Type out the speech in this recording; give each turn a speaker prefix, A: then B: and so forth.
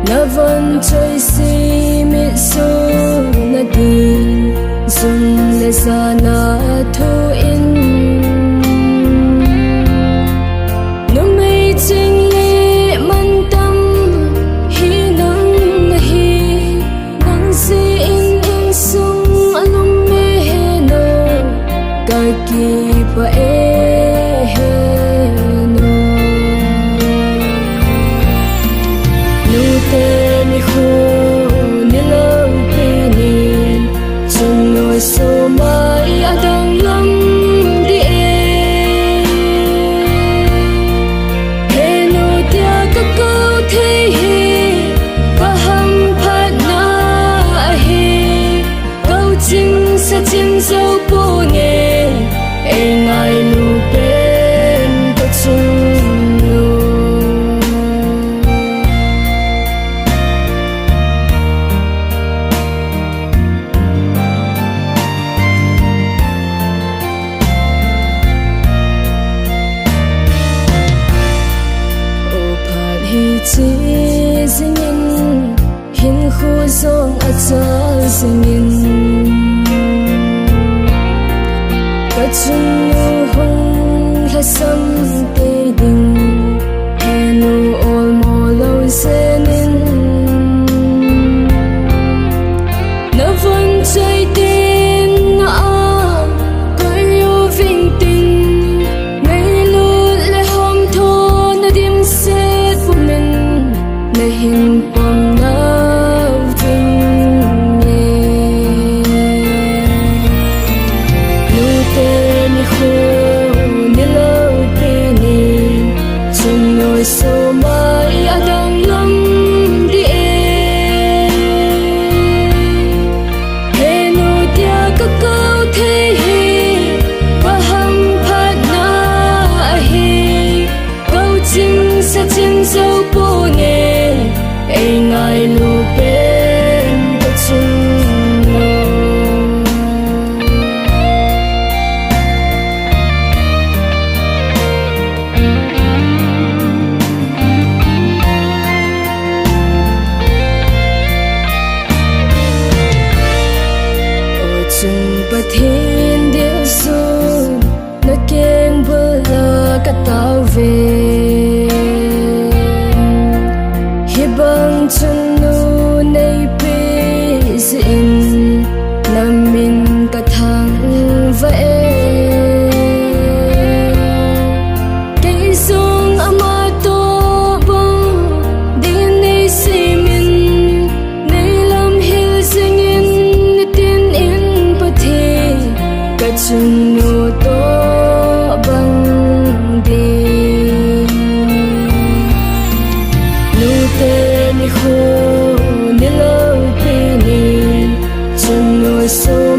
A: Navan choy si mi so na di Sun le sana thu in No mei ching le man tam Hi nang na hi Nang si in in sung alum me he no Ka ki pa he no Nu te ni khu ni lau pe ni Chung noi so mai adang lam di e He no tia ka câu thế he Ba hang phat na he Câu chinh sa chinh dâu po nghe E ngai lu bên ta chung lu Hi chi zingin hin khu zong a cha zingin ka chung nu hong la sam te ding he nu all mo lo zenin na von chai tin na am ka yo ving tin nei lu le hom tho na dim se na hin pom na ving Nu te ni khu ni lau pe ni Chung noi so mai adang lam di e He no tia ka câu thế he Ba hang phat na he Câu chinh sa chinh dâu po nghe E ngai lu bên ta chung lu O chung pa thiên điệu sun Na keng bơ la ka tao về Bang chung nu nei pe zin Nam min ka thang va e Cây song ama to bang Din nei si min Nei lam hil zingin Tin in pa thi Ka chung nu to bang ni khu ni lau pe ni Chung noi so